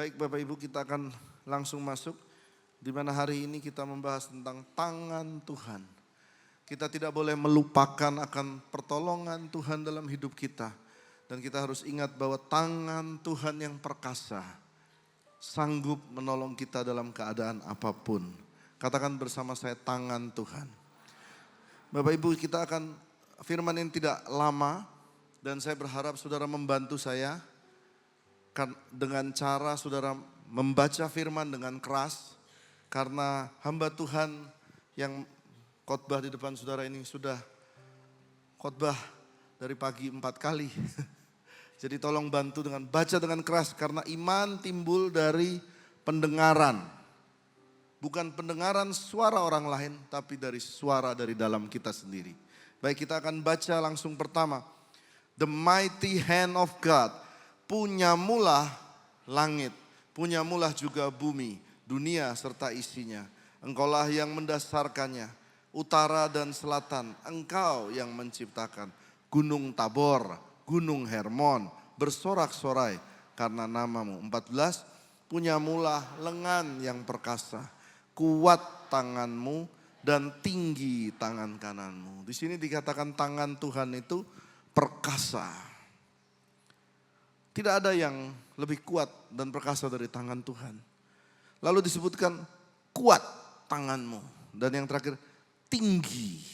Baik Bapak Ibu, kita akan langsung masuk di mana hari ini kita membahas tentang tangan Tuhan. Kita tidak boleh melupakan akan pertolongan Tuhan dalam hidup kita. Dan kita harus ingat bahwa tangan Tuhan yang perkasa sanggup menolong kita dalam keadaan apapun. Katakan bersama saya, tangan Tuhan. Bapak Ibu, kita akan firman ini tidak lama dan saya berharap saudara membantu saya dengan cara saudara membaca firman dengan keras, karena hamba Tuhan yang khotbah di depan saudara ini sudah khotbah dari pagi 4 kali. Jadi tolong bantu dengan baca dengan keras, karena iman timbul dari pendengaran. Bukan pendengaran suara orang lain, tapi dari suara dari dalam kita sendiri. Baik, kita akan baca langsung pertama. The mighty hand of God. Punyamulah langit, punyamulah juga bumi, dunia serta isinya. Engkaulah yang mendasarkannya, utara dan selatan, engkau yang menciptakan. Gunung Tabor, gunung Hermon, bersorak-sorai karena namamu. 14, punyamulah lengan yang perkasa, kuat tanganmu dan tinggi tangan kananmu. Di sini dikatakan tangan Tuhan itu perkasa. Tidak ada yang lebih kuat dan perkasa dari tangan Tuhan. Lalu disebutkan kuat tanganmu. Dan yang terakhir tinggi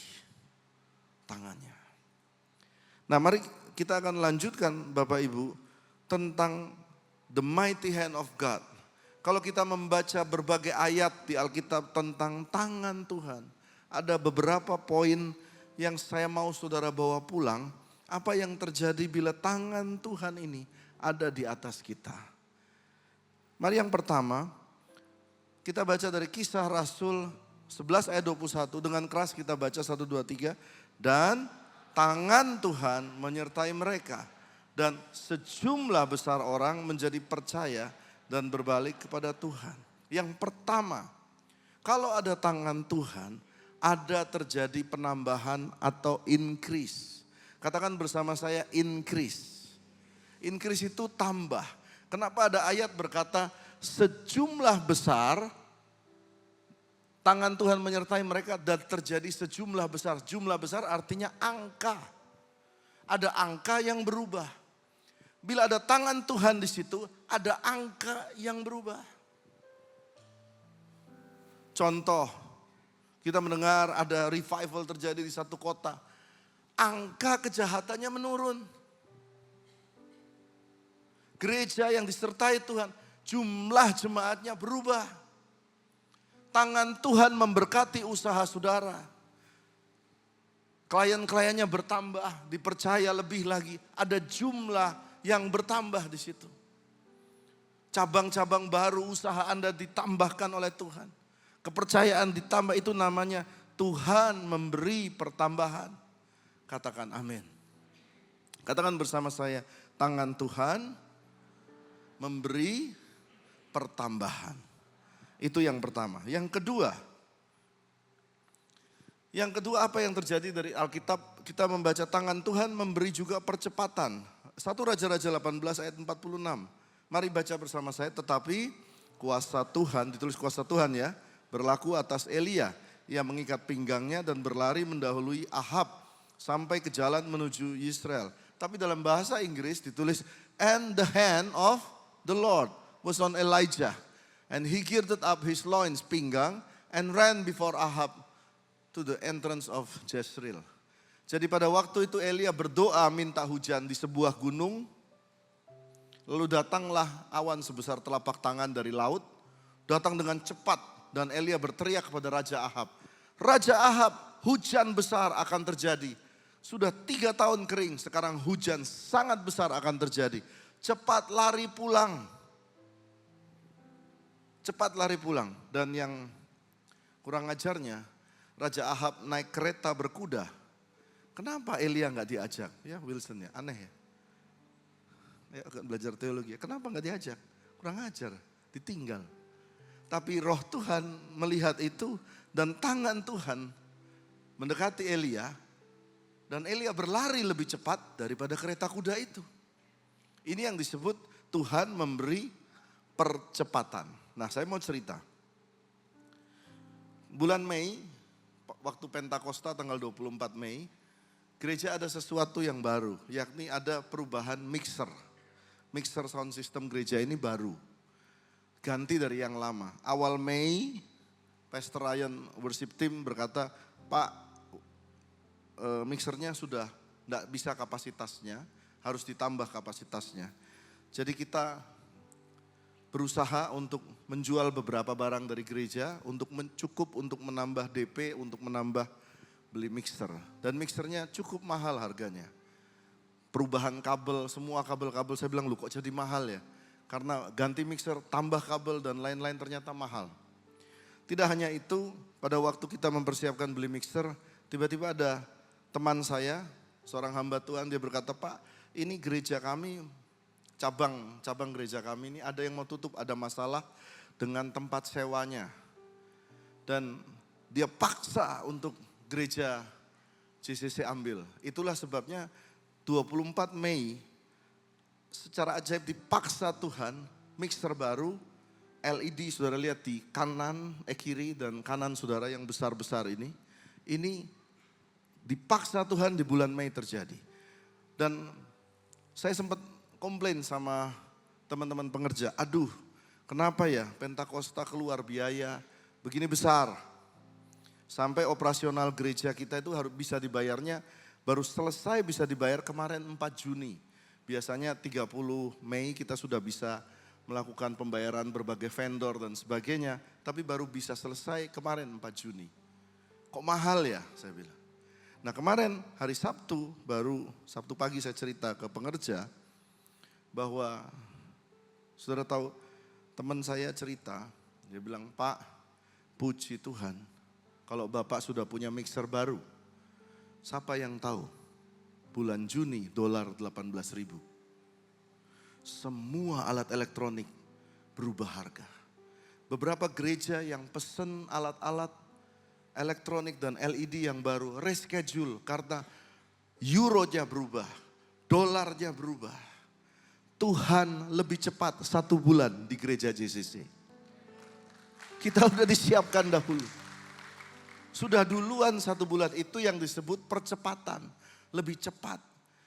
tangannya. Nah, mari kita akan lanjutkan Bapak Ibu tentang the mighty hand of God. Kalau kita membaca berbagai ayat di Alkitab tentang tangan Tuhan, ada beberapa poin yang saya mau saudara bawa pulang. Apa yang terjadi bila tangan Tuhan ini ada di atas kita. Mari yang pertama, kita baca dari Kisah Rasul 11 ayat 21. Dengan keras kita baca 1, 2, 3. Dan tangan Tuhan menyertai mereka. Dan sejumlah besar orang menjadi percaya dan berbalik kepada Tuhan. Yang pertama, kalau ada tangan Tuhan, ada terjadi penambahan atau increase. Katakan bersama saya, increase. Increase itu tambah. Kenapa ada ayat berkata sejumlah besar, tangan Tuhan menyertai mereka dan terjadi sejumlah besar. Jumlah besar artinya angka. Ada angka yang berubah. Bila ada tangan Tuhan di situ, ada angka yang berubah. Contoh, kita mendengar ada revival terjadi di satu kota. Angka kejahatannya menurun. Gereja yang disertai Tuhan, jumlah jemaatnya berubah. Tangan Tuhan memberkati usaha saudara. Klien-kliennya bertambah, dipercaya lebih lagi. Ada jumlah yang bertambah di situ. Cabang-cabang baru usaha Anda ditambahkan oleh Tuhan. Kepercayaan ditambah, itu namanya Tuhan memberi pertambahan. Katakan amin. Katakan bersama saya, tangan Tuhan memberi pertambahan. Itu yang pertama. Yang kedua apa yang terjadi dari Alkitab? Kita membaca tangan Tuhan memberi juga percepatan. 1 Raja-Raja 18 ayat 46. Mari baca bersama saya. Tetapi kuasa Tuhan, ditulis kuasa Tuhan ya, berlaku atas Elia. Ia mengikat pinggangnya dan berlari mendahului Ahab sampai ke jalan menuju Israel. Tapi dalam bahasa Inggris ditulis, and the hand of the Lord was on Elijah, and he girded up his loins, pinggang, and ran before Ahab to the entrance of Jezreel. Jadi pada waktu itu Elia berdoa minta hujan di sebuah gunung. Lalu datanglah awan sebesar telapak tangan dari laut, datang dengan cepat, dan Elia berteriak kepada Raja Ahab. Raja Ahab, hujan besar akan terjadi. Sudah 3 tahun kering, sekarang hujan sangat besar akan terjadi. Cepat lari pulang. Cepat lari pulang. Dan yang kurang ajarnya, Raja Ahab naik kereta berkuda. Kenapa Elia nggak diajak? Ya Wilson ya, aneh ya. Ya belajar teologi, kenapa nggak diajak? Kurang ajar, ditinggal. Tapi roh Tuhan melihat itu dan tangan Tuhan mendekati Elia. Dan Elia berlari lebih cepat daripada kereta kuda itu. Ini yang disebut Tuhan memberi percepatan. Nah, saya mau cerita. Bulan Mei, waktu Pentakosta tanggal 24 Mei, gereja ada sesuatu yang baru, yakni ada perubahan mixer. Mixer sound system gereja ini baru, ganti dari yang lama. Awal Mei, Pastor Ryan Worship Team berkata, Pak, mixernya sudah tidak bisa kapasitasnya, harus ditambah kapasitasnya. Jadi kita berusaha untuk menjual beberapa barang dari gereja untuk cukup untuk menambah DP, untuk menambah beli mixer. Dan mixernya cukup mahal harganya. Perubahan kabel, semua kabel-kabel saya bilang, lu kok jadi mahal ya? Karena ganti mixer, tambah kabel dan lain-lain ternyata mahal. Tidak hanya itu, pada waktu kita mempersiapkan beli mixer, tiba-tiba ada teman saya, seorang hamba Tuhan, dia berkata, Pak, ini gereja kami, cabang gereja kami ini ada yang mau tutup, ada masalah dengan tempat sewanya. Dan dia paksa untuk gereja JCC ambil. Itulah sebabnya 24 Mei secara ajaib dipaksa Tuhan, mixer baru, LED saudara lihat di kanan, kiri dan kanan saudara yang besar-besar ini dipaksa Tuhan di bulan Mei terjadi. Dan saya sempat komplain sama teman-teman pengerja, aduh kenapa ya Pentakosta keluar biaya begini besar. Sampai operasional gereja kita itu harus bisa dibayarnya, baru selesai bisa dibayar kemarin 4 Juni. Biasanya 30 Mei kita sudah bisa melakukan pembayaran berbagai vendor dan sebagainya. Tapi baru bisa selesai kemarin 4 Juni. Kok mahal ya saya bilang. Nah kemarin hari Sabtu, baru Sabtu pagi saya cerita ke pengerja. Bahwa saudara tahu teman saya cerita, dia bilang, Pak, puji Tuhan kalau Bapak sudah punya mixer baru. Siapa yang tahu bulan Juni dolar 18.000. Semua alat elektronik berubah harga. Beberapa gereja yang pesen alat-alat elektronik dan LED yang baru reschedule karena euronya berubah, dolarnya berubah. Tuhan lebih cepat 1 bulan di gereja JCC. Kita sudah disiapkan dahulu. Sudah duluan 1 bulan, itu yang disebut percepatan. Lebih cepat.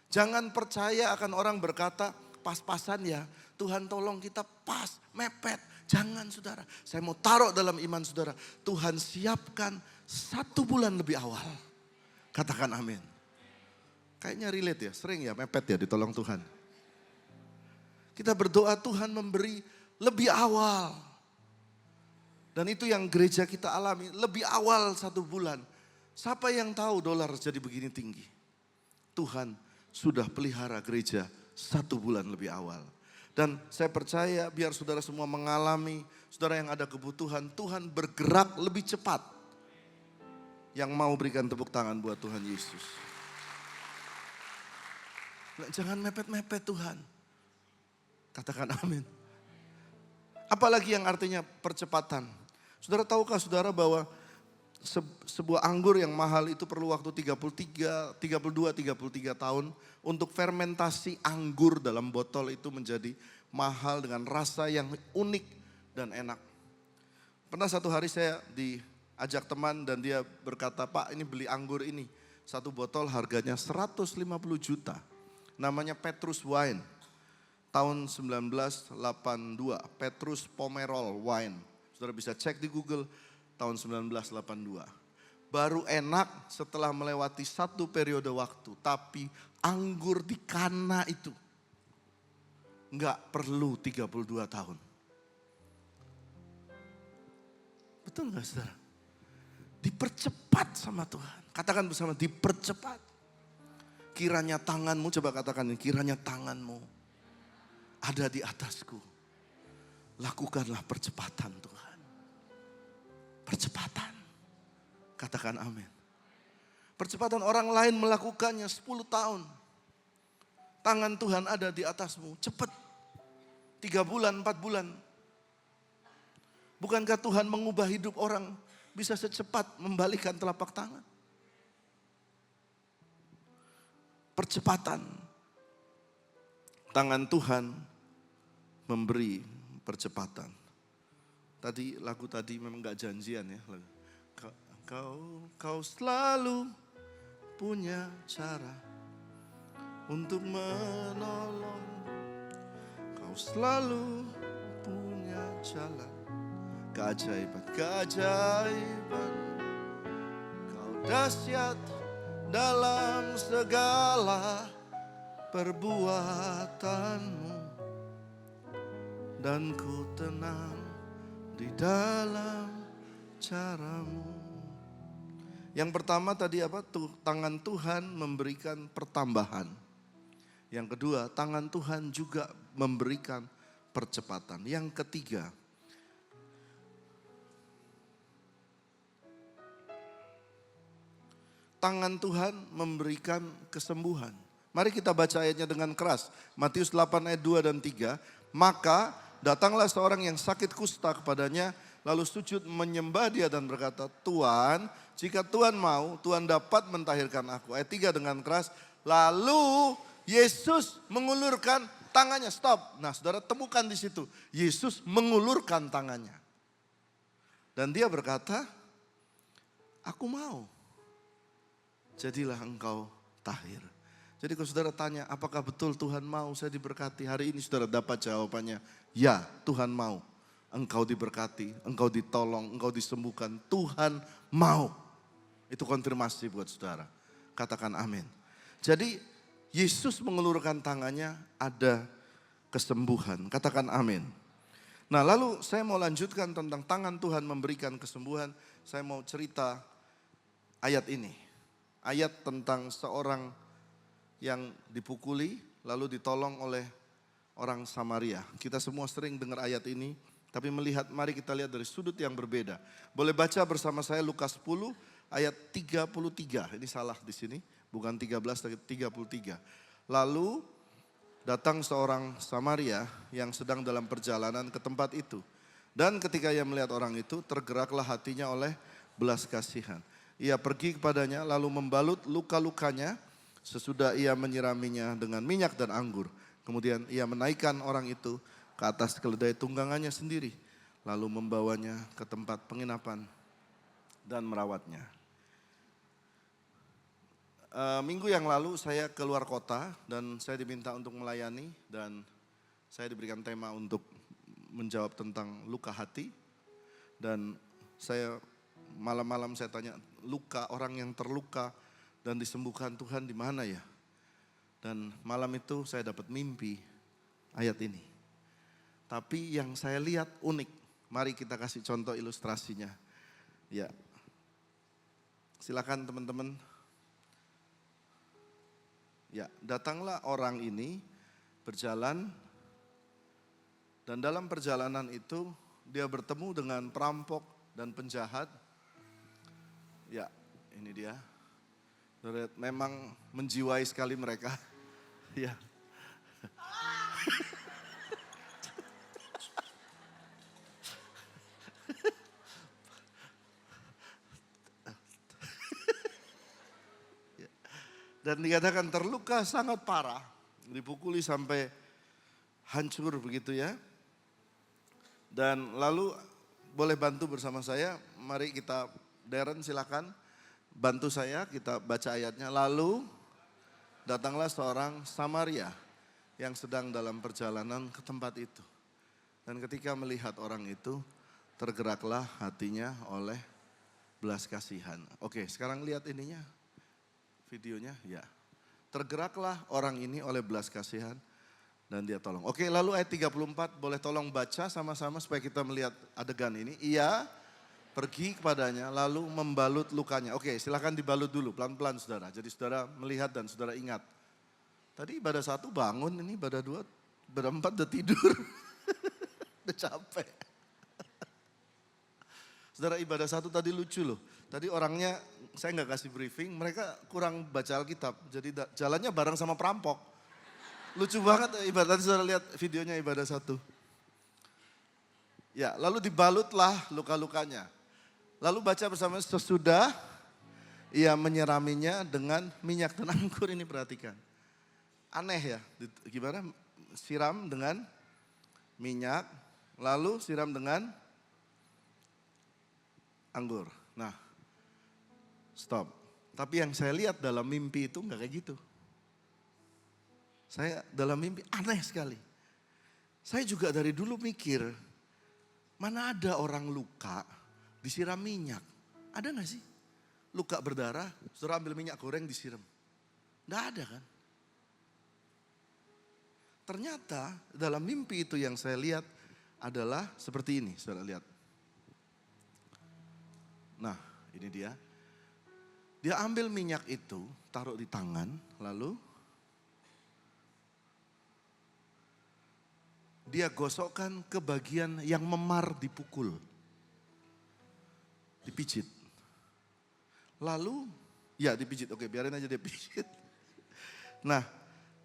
Jangan percaya akan orang berkata pas-pasan ya. Tuhan tolong kita pas, mepet. Jangan saudara. Saya mau taruh dalam iman saudara. Tuhan siapkan 1 bulan lebih awal. Katakan amin. Kayaknya relate ya, sering ya mepet ya ditolong Tuhan. Kita berdoa Tuhan memberi lebih awal. Dan itu yang gereja kita alami, lebih awal 1 bulan. Siapa yang tahu dolar jadi begini tinggi? Tuhan sudah pelihara gereja 1 bulan lebih awal. Dan saya percaya biar saudara semua mengalami, saudara yang ada kebutuhan, Tuhan bergerak lebih cepat. Yang mau berikan tepuk tangan buat Tuhan Yesus. Nah, jangan mepet-mepet Tuhan. Katakan amin. Apalagi yang artinya percepatan. Saudara tahukah saudara bahwa sebuah anggur yang mahal itu perlu waktu 32, 33 tahun. Untuk fermentasi anggur dalam botol itu menjadi mahal dengan rasa yang unik dan enak. Pernah satu hari saya diajak teman dan dia berkata, Pak ini beli anggur ini. 1 botol harganya 150 juta. Namanya Petrus Wine. Tahun 1982, Petrus Pomerol Wine. Saudara bisa cek di Google, tahun 1982. Baru enak setelah melewati 1 periode waktu. Tapi anggur di kana itu nggak perlu 32 tahun. Betul nggak saudara? Dipercepat sama Tuhan. Katakan bersama, dipercepat. Kiranya tanganmu, coba katakan ini, kiranya tanganmu ada di atasku. Lakukanlah percepatan Tuhan. Percepatan. Katakan amin. Percepatan orang lain melakukannya 10 tahun. Tangan Tuhan ada di atasmu. Cepat. 3 bulan, 4 bulan. Bukankah Tuhan mengubah hidup orang bisa secepat membalikan telapak tangan? Percepatan. Tangan Tuhan memberi percepatan. Tadi lagu tadi memang gak janjian ya. Kau selalu punya cara untuk menolong. Kau selalu punya jalan. Keajaiban. Kau dahsyat dalam segala perbuatanmu. Dan ku tenang di dalam caramu. Yang pertama tadi apa? Tangan Tuhan memberikan pertambahan. Yang kedua, tangan Tuhan juga memberikan percepatan. Yang ketiga, tangan Tuhan memberikan kesembuhan. Mari kita baca ayatnya dengan keras. Matius 8 ayat 2 dan 3. Maka datanglah seorang yang sakit kusta kepadanya, lalu sujud menyembah dia dan berkata, Tuhan, jika Tuhan mau, Tuhan dapat mentahirkan aku. Ayat 3 dengan keras, lalu Yesus mengulurkan tangannya. Stop. Nah, saudara temukan di situ. Yesus mengulurkan tangannya. Dan dia berkata, aku mau. Jadilah engkau tahir. Jadi kalau saudara tanya, apakah betul Tuhan mau saya diberkati? Hari ini saudara dapat jawabannya, ya Tuhan mau. Engkau diberkati, engkau ditolong, engkau disembuhkan. Tuhan mau. Itu konfirmasi buat saudara. Katakan amin. Jadi Yesus mengulurkan tangannya, ada kesembuhan. Katakan amin. Nah lalu saya mau lanjutkan tentang tangan Tuhan memberikan kesembuhan. Saya mau cerita ayat ini. Ayat tentang seorang yang dipukuli lalu ditolong oleh orang Samaria. Kita semua sering dengar ayat ini. Tapi mari kita lihat dari sudut yang berbeda. Boleh baca bersama saya Lukas 10 ayat 33. Ini salah di sini. Bukan 13 tapi 33. Lalu datang seorang Samaria yang sedang dalam perjalanan ke tempat itu. Dan ketika ia melihat orang itu, tergeraklah hatinya oleh belas kasihan. Ia pergi kepadanya lalu membalut luka-lukanya sesudah ia menyiraminya dengan minyak dan anggur. Kemudian ia menaikkan orang itu ke atas keledai tunggangannya sendiri. Lalu membawanya ke tempat penginapan dan merawatnya. Minggu yang lalu saya keluar kota dan saya diminta untuk melayani. Dan saya diberikan tema untuk menjawab tentang luka hati. Dan saya malam-malam saya tanya, luka orang yang terluka dan disembuhkan Tuhan di mana ya? Dan malam itu saya dapat mimpi ayat ini. Tapi yang saya lihat unik. Mari kita kasih contoh ilustrasinya. Ya. Silakan teman-teman. Ya, datanglah orang ini berjalan dan dalam perjalanan itu dia bertemu dengan perampok dan penjahat. Ya, ini dia. Memang menjiwai sekali mereka. Ya. Dan dikatakan terluka sangat parah. Dipukuli sampai hancur begitu ya. Dan lalu boleh bantu bersama saya. Mari kita Darren silakan. Bantu saya kita baca ayatnya. Lalu datanglah seorang Samaria yang sedang dalam perjalanan ke tempat itu. Dan ketika melihat orang itu tergeraklah hatinya oleh belas kasihan. Oke sekarang lihat ininya. Videonya ya. Tergeraklah orang ini oleh belas kasihan dan dia tolong. Oke lalu ayat 34 boleh tolong baca sama-sama supaya kita melihat adegan ini. Ia pergi kepadanya lalu membalut lukanya. Oke silakan dibalut dulu pelan-pelan saudara. Jadi saudara melihat dan saudara ingat. Tadi ibadah 1 bangun, ini ibadah 2, ibadah 4 udah tidur. Udah capek. Saudara ibadah 1 tadi lucu loh. Tadi orangnya saya nggak kasih briefing, mereka kurang baca Alkitab. Jadi jalannya bareng sama perampok. Lucu banget ibadah, tadi saudara lihat videonya ibadah 1. Ya lalu dibalutlah luka-lukanya. Lalu baca bersama sesudah ia menyiraminya dengan minyak dan anggur. Ini perhatikan. Aneh ya, gimana siram dengan minyak lalu siram dengan anggur. Nah, stop. Tapi yang saya lihat dalam mimpi itu enggak kayak gitu. Saya dalam mimpi aneh sekali. Saya juga dari dulu mikir, mana ada orang luka disiram minyak? Ada gak sih? Luka berdarah, saudara ambil minyak goreng disiram. Enggak ada kan? Ternyata dalam mimpi itu yang saya lihat adalah seperti ini, saudara lihat. Nah, ini dia. Dia ambil minyak itu, taruh di tangan, lalu dia gosokkan ke bagian yang memar dipukul. Dipijit. Lalu, ya dipijit, oke biarin aja dia pijit. Nah,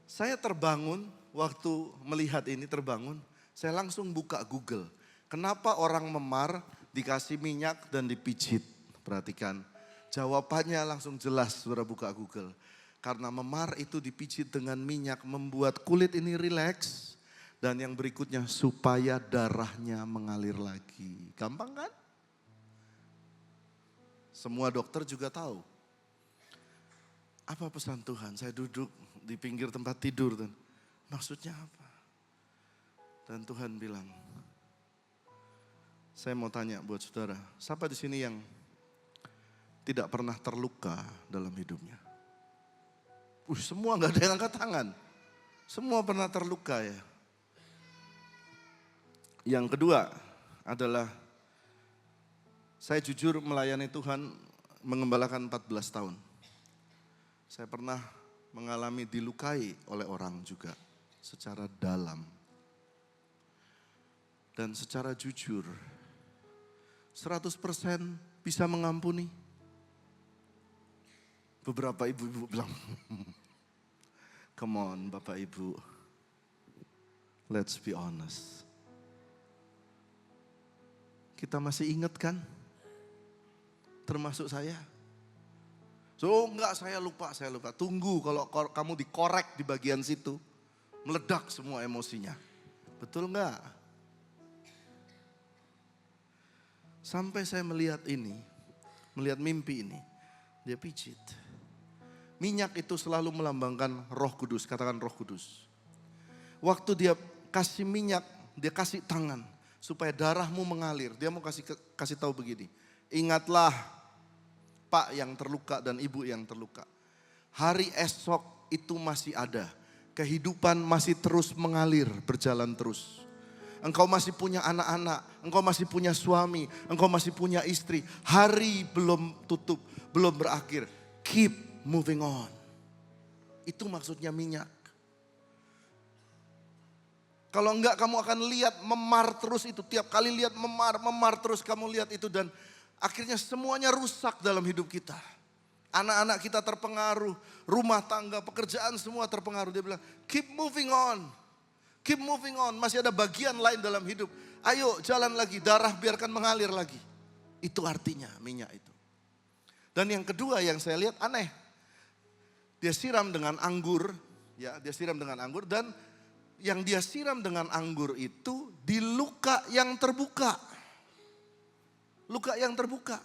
saya terbangun waktu melihat ini terbangun, saya langsung buka Google. Kenapa orang memar dikasih minyak dan dipijit? Perhatikan, jawabannya langsung jelas, saudara buka Google. Karena memar itu dipijit dengan minyak membuat kulit ini rileks. Dan yang berikutnya supaya darahnya mengalir lagi. Gampang kan? Semua dokter juga tahu. Apa pesan Tuhan? Saya duduk di pinggir tempat tidur. Dan maksudnya apa? Dan Tuhan bilang, saya mau tanya buat saudara. Siapa di sini yang tidak pernah terluka dalam hidupnya? Semua gak ada yang angkat tangan. Semua pernah terluka ya. Yang kedua adalah saya jujur melayani Tuhan mengembalakan 14 tahun. Saya pernah mengalami dilukai oleh orang juga secara dalam. Dan secara jujur 100% bisa mengampuni. Beberapa ibu-ibu bilang, come on Bapak Ibu, let's be honest. Kita masih ingat kan? Termasuk saya. So enggak saya lupa. Tunggu kalau kamu dikorek di bagian situ. Meledak semua emosinya. Betul enggak? Sampai saya melihat ini. Melihat mimpi ini. Dia pijit. Minyak itu selalu melambangkan Roh Kudus. Katakan Roh Kudus. Waktu dia kasih minyak, dia kasih tangan. Supaya darahmu mengalir. Dia mau kasih tahu begini. Ingatlah Pak yang terluka dan Ibu yang terluka. Hari esok itu masih ada. Kehidupan masih terus mengalir, berjalan terus. Engkau masih punya anak-anak, engkau masih punya suami, engkau masih punya istri. Hari belum tutup, belum berakhir. Keep moving on. Itu maksudnya minyak. Kalau enggak kamu akan lihat memar terus itu. Tiap kali lihat memar terus kamu lihat itu. Dan akhirnya semuanya rusak dalam hidup kita. Anak-anak kita terpengaruh. Rumah tangga, pekerjaan semua terpengaruh. Dia bilang keep moving on. Keep moving on. Masih ada bagian lain dalam hidup. Ayo jalan lagi. Darah biarkan mengalir lagi. Itu artinya minyak itu. Dan yang kedua yang saya lihat aneh. Dia siram dengan anggur. Ya, dia siram dengan anggur dan yang dia siram dengan anggur itu di luka yang terbuka. Luka yang terbuka.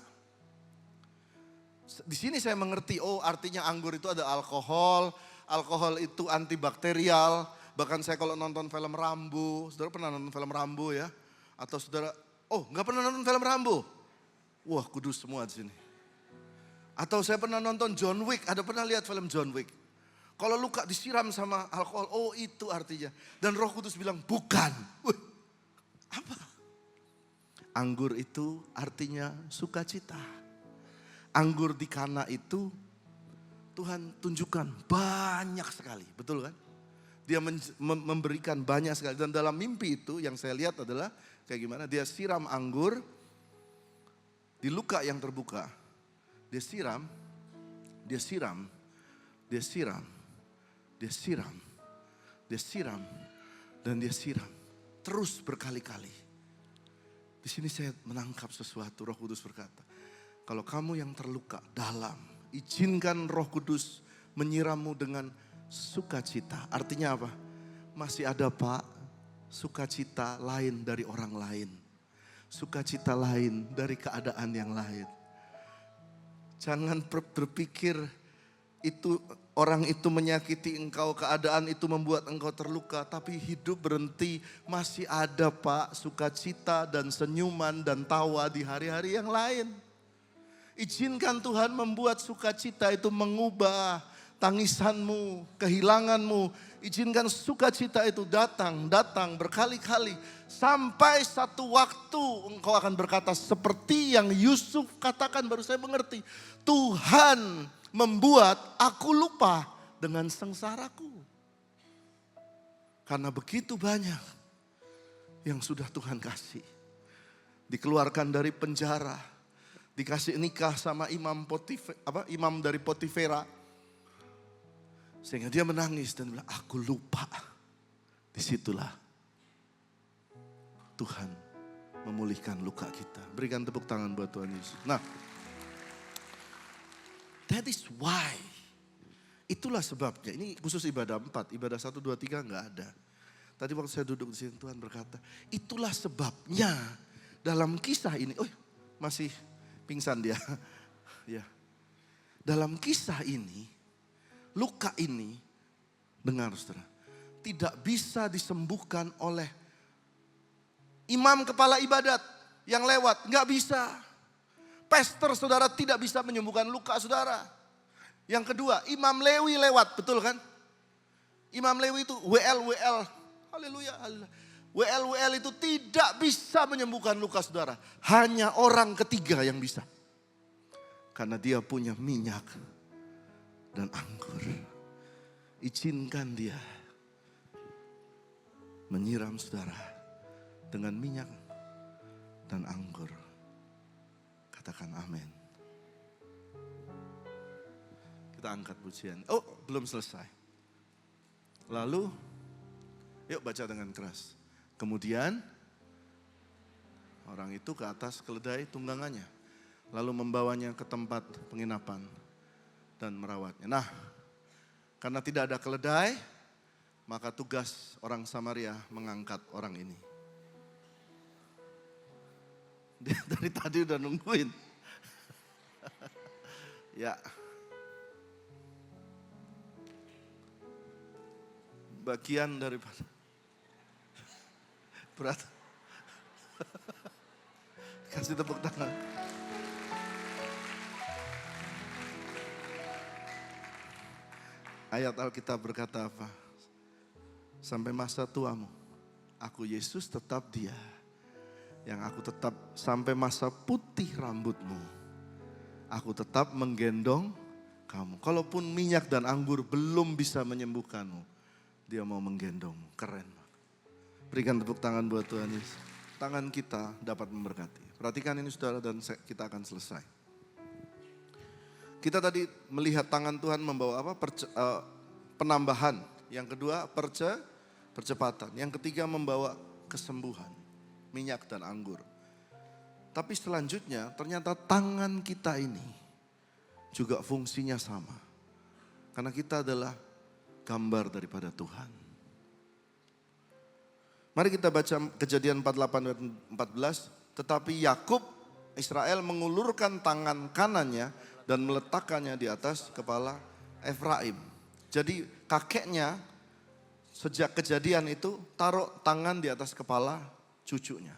Di sini saya mengerti, oh artinya anggur itu ada alkohol. Alkohol itu antibakterial. Bahkan saya kalau nonton film Rambo, saudara pernah nonton film Rambo ya? Atau saudara, oh gak pernah nonton film Rambo? Wah kudus semua di sini. Atau saya pernah nonton John Wick, ada pernah lihat film John Wick? Kalau luka disiram sama alkohol, oh itu artinya. Dan Roh Kudus bilang bukan. Apa? Anggur itu artinya sukacita. Anggur di Kana itu Tuhan tunjukkan banyak sekali, betul kan? Dia memberikan banyak sekali. Dan dalam mimpi itu yang saya lihat adalah kayak gimana. Dia siram anggur di luka yang terbuka. Dia siram, dia siram, dia siram. Dia siram, dia siram, dan dia siram. Terus berkali-kali. Di sini saya menangkap sesuatu. Roh Kudus berkata, kalau kamu yang terluka dalam, izinkan Roh Kudus menyirammu dengan sukacita. Artinya apa? Masih ada Pak, sukacita lain dari orang lain. Sukacita lain dari keadaan yang lain. Jangan berpikir itu orang itu menyakiti engkau, keadaan itu membuat engkau terluka. Tapi hidup berhenti, masih ada Pak sukacita dan senyuman dan tawa di hari-hari yang lain. Izinkan Tuhan membuat sukacita itu mengubah tangisanmu, kehilanganmu. Izinkan sukacita itu datang berkali-kali. Sampai satu waktu engkau akan berkata seperti yang Yusuf katakan, baru saya mengerti. Tuhan membuat aku lupa dengan sengsaraku. Karena begitu banyak yang sudah Tuhan kasih. Dikeluarkan dari penjara, dikasih nikah sama imam dari Potifera. Sehingga dia menangis dan bilang, aku lupa. Disitulah Tuhan memulihkan luka kita. Berikan tepuk tangan buat Tuhan Yesus. Nah, that is why. Itulah sebabnya. Ini khusus ibadah 4. Ibadah 1, 2, 3 enggak ada. Tadi waktu saya duduk di sini Tuhan berkata, itulah sebabnya dalam kisah ini. Oh, masih pingsan dia. Ya. Dalam kisah ini, luka ini, dengar saudara, tidak bisa disembuhkan oleh imam kepala ibadat yang lewat. Enggak bisa. Pastor saudara tidak bisa menyembuhkan luka saudara. Yang kedua, Imam Lewi lewat, betul kan? Imam Lewi itu WL. Haleluya. WL itu tidak bisa menyembuhkan luka saudara. Hanya orang ketiga yang bisa. Karena dia punya minyak dan anggur. Izinkan dia menyiram saudara dengan minyak dan anggur. Katakan amin. Kita angkat pujian. Oh, belum selesai. Lalu, yuk baca dengan keras. Kemudian, orang itu ke atas keledai tunggangannya. Lalu membawanya ke tempat penginapan dan merawatnya. Nah, karena tidak ada keledai, maka tugas orang Samaria mengangkat orang ini. Dia dari tadi udah nungguin. Ya. Bagian daripada berat. Kasih tepuk tangan. Ayat Alkitab berkata apa? Sampai masa tuamu, aku Yesus tetap dia. Yang aku tetap sampai masa putih rambutmu, aku tetap menggendong kamu. Kalaupun minyak dan anggur belum bisa menyembuhkanmu, dia mau menggendongmu. Keren. Berikan tepuk tangan buat Tuhan Yesus. Tangan kita dapat memberkati. Perhatikan ini saudara dan kita akan selesai. Kita tadi melihat tangan Tuhan membawa apa? Penambahan. Yang kedua percepatan. Yang ketiga membawa kesembuhan. Minyak dan anggur. Tapi selanjutnya ternyata tangan kita ini juga fungsinya sama. Karena kita adalah gambar daripada Tuhan. Mari kita baca Kejadian 48 dan 14. Tetapi Yakub Israel mengulurkan tangan kanannya dan meletakkannya di atas kepala Efraim. Jadi kakeknya sejak kejadian itu taruh tangan di atas kepala cucunya.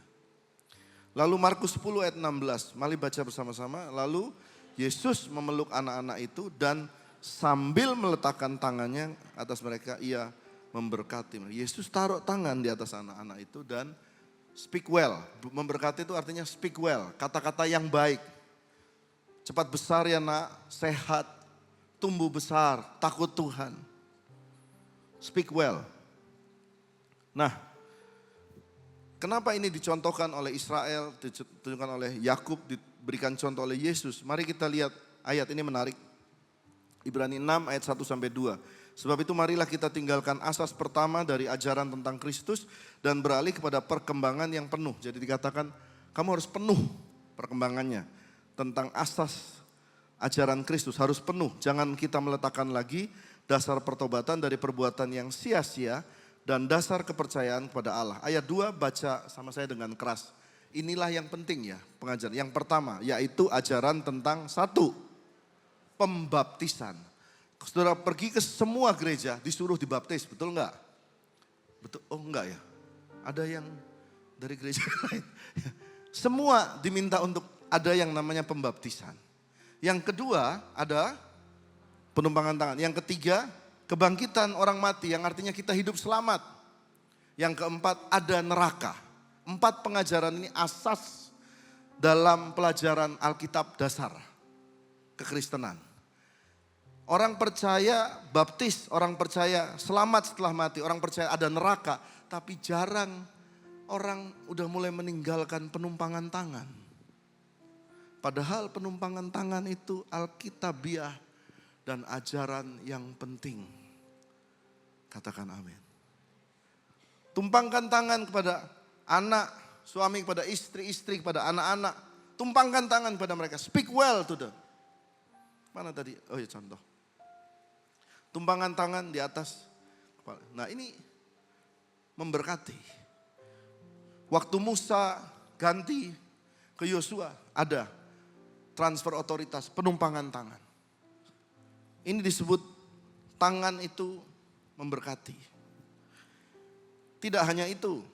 Lalu Markus 10 ayat 16. Mari baca bersama-sama. Lalu Yesus memeluk anak-anak itu dan sambil meletakkan tangannya atas mereka, ia memberkati. Yesus taruh tangan di atas anak-anak itu dan speak well. Memberkati itu artinya speak well. Kata-kata yang baik. Cepat besar ya nak, sehat, tumbuh besar, takut Tuhan. Speak well. Nah, kenapa ini dicontohkan oleh Israel, ditunjukkan oleh Yakub, diberikan contoh oleh Yesus. Mari kita lihat ayat ini menarik. Ibrani 6 ayat 1 sampai 2. Sebab itu marilah kita tinggalkan asas pertama dari ajaran tentang Kristus dan beralih kepada perkembangan yang penuh. Jadi dikatakan kamu harus penuh perkembangannya tentang asas ajaran Kristus, harus penuh. Jangan kita meletakkan lagi dasar pertobatan dari perbuatan yang sia-sia dan dasar kepercayaan kepada Allah. Ayat 2 baca sama saya dengan keras. Inilah yang penting ya pengajaran. Yang pertama yaitu ajaran tentang satu, pembaptisan. Saudara pergi ke semua gereja disuruh dibaptis, betul enggak? Betul? Oh enggak ya? Ada yang dari gereja lain. Semua diminta untuk ada yang namanya pembaptisan. Yang kedua ada penumpangan tangan. Yang ketiga kebangkitan orang mati yang artinya kita hidup selamat. Yang keempat ada neraka. 4 pengajaran ini asas dalam pelajaran Alkitab dasar kekristenan. Orang percaya baptis, orang percaya selamat setelah mati, orang percaya ada neraka. Tapi jarang orang udah mulai meninggalkan penumpangan tangan. Padahal penumpangan tangan itu alkitabiah dan ajaran yang penting. Katakan amin. Tumpangkan tangan kepada anak, suami kepada istri, istri kepada anak-anak. Tumpangkan tangan kepada mereka. Speak well to them. Mana tadi? Oh ya contoh. Tumpangan tangan di atas kepala. Nah ini memberkati. Waktu Musa ganti ke Yosua ada transfer otoritas, penumpangan tangan. Ini disebut tangan itu memberkati. Tidak hanya itu.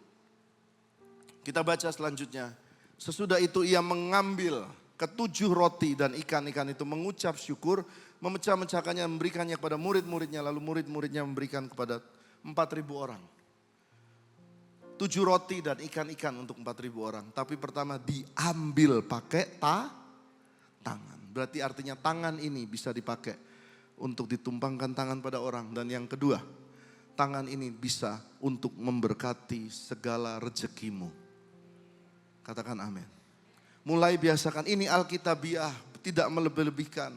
Kita baca selanjutnya. Sesudah itu ia mengambil ke-7 roti dan ikan-ikan itu mengucap syukur, memecah-mecahkannya, memberikannya kepada murid-muridnya, lalu murid-muridnya memberikan kepada 4.000 orang. 7 roti dan ikan-ikan untuk 4.000 orang. Tapi pertama diambil pakai tangan. Berarti artinya tangan ini bisa dipakai untuk ditumpangkan tangan pada orang. Dan yang kedua, tangan ini bisa untuk memberkati segala rezekimu. Katakan amin. Mulai biasakan, ini alkitabiah, tidak melebih-lebihkan.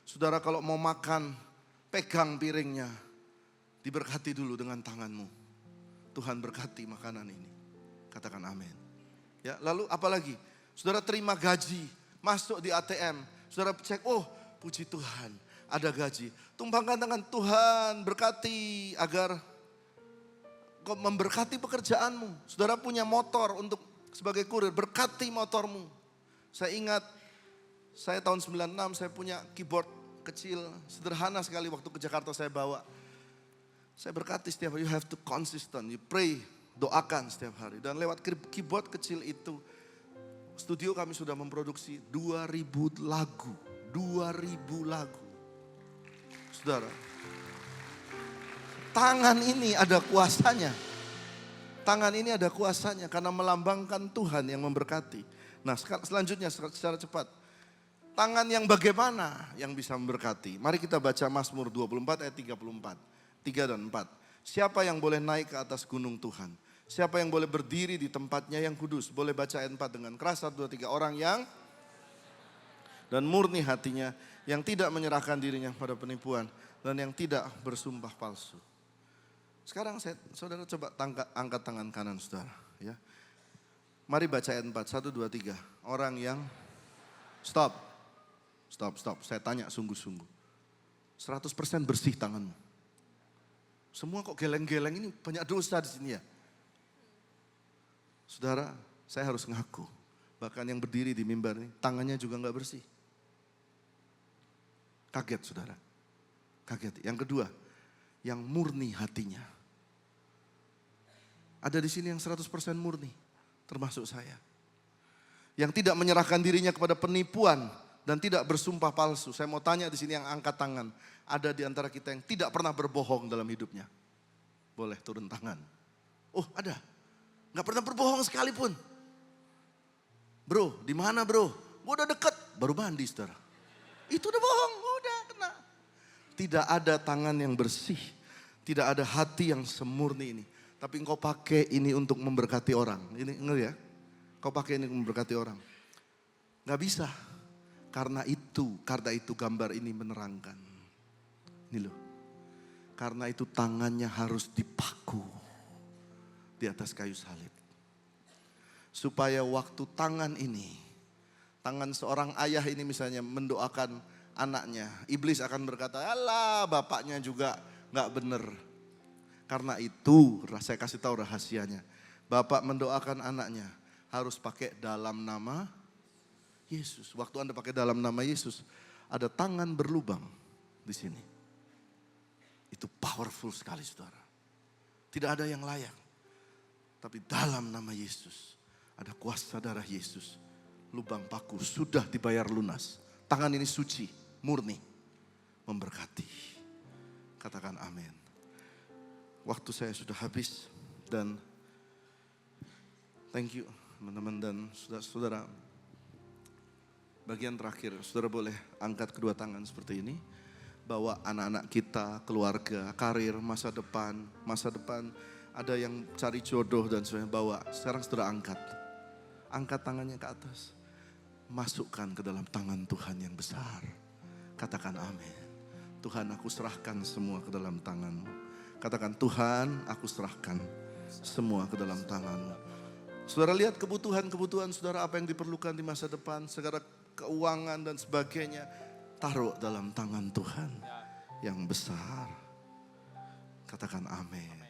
Saudara kalau mau makan, pegang piringnya. Diberkati dulu dengan tanganmu. Tuhan berkati makanan ini. Katakan amin. Ya, lalu apalagi? Saudara terima gaji, masuk di ATM. Saudara cek, oh puji Tuhan ada gaji. Tumpangkan tangan, Tuhan berkati agar kau memberkati pekerjaanmu. Saudara punya motor untuk sebagai kurir, berkati motormu. Saya ingat, saya tahun 96 saya punya keyboard kecil, sederhana sekali waktu ke Jakarta saya bawa. Saya berkati setiap hari, you have to consistent, you pray, doakan setiap hari. Dan lewat keyboard kecil itu, studio kami sudah memproduksi 2.000 lagu. 2.000 lagu. Saudara, tangan ini ada kuasanya. Tangan ini ada kuasanya karena melambangkan Tuhan yang memberkati. Nah selanjutnya secara cepat. Tangan yang bagaimana yang bisa memberkati? Mari kita baca Mazmur 24 ayat 34. 3 dan 4. Siapa yang boleh naik ke atas gunung Tuhan? Siapa yang boleh berdiri di tempatnya yang kudus? Boleh baca ayat 4 dengan keras. 1, 2, 3. Orang yang dan murni hatinya, yang tidak menyerahkan dirinya pada penipuan, dan yang tidak bersumpah palsu. Sekarang saudara coba angkat tangan kanan saudara. Ya. Mari baca ayat 4, 1, 2, 3. Orang yang, stop. Saya tanya sungguh-sungguh. 100% bersih tanganmu. Semua kok geleng-geleng, ini banyak dosa di sini ya. Saudara, saya harus ngaku. Bahkan yang berdiri di mimbar ini, tangannya juga gak bersih. Kaget saudara. Kaget. Yang kedua, yang murni hatinya. Ada di sini yang 100% murni. Termasuk saya. Yang tidak menyerahkan dirinya kepada penipuan dan tidak bersumpah palsu. Saya mau tanya di sini yang angkat tangan. Ada di antara kita yang tidak pernah berbohong dalam hidupnya. Boleh turun tangan. Oh ada. Gak pernah berbohong sekalipun. Bro, di mana bro? Gua udah deket, baru mandi saudara. Itu udah bohong, udah kena. Tidak ada tangan yang bersih. Tidak ada hati yang semurni ini. Tapi engkau pakai ini untuk memberkati orang. Ini ngeri ya. Kau pakai ini untuk memberkati orang. Gak bisa. Karena itu gambar ini menerangkan. Ini loh. Karena itu tangannya harus dipaku di atas kayu salib. Supaya waktu tangan ini, tangan seorang ayah ini misalnya mendoakan anaknya. Iblis akan berkata, alah bapaknya juga gak bener. Karena itu saya kasih tahu rahasianya. Bapak mendoakan anaknya harus pakai dalam nama Yesus. Waktu Anda pakai dalam nama Yesus, ada tangan berlubang di sini. Itu powerful sekali saudara. Tidak ada yang layak. Tapi dalam nama Yesus ada kuasa darah Yesus. Lubang paku sudah dibayar lunas. Tangan ini suci, murni, memberkati. Katakan amin. Waktu saya sudah habis dan thank you teman-teman dan saudara-saudara. Bagian terakhir, saudara boleh angkat kedua tangan seperti ini. Bawa anak-anak kita, keluarga, karir, masa depan ada yang cari jodoh dan sebagainya, bawa. Sekarang saudara angkat tangannya ke atas. Masukkan ke dalam tangan Tuhan yang besar. Katakan amin. Tuhan, aku serahkan semua ke dalam tangan-Mu. Katakan, Tuhan, aku serahkan semua ke dalam tangan-Mu. Saudara lihat kebutuhan saudara, apa yang diperlukan di masa depan, segala keuangan dan sebagainya, taruh dalam tangan Tuhan yang besar. Katakan amin.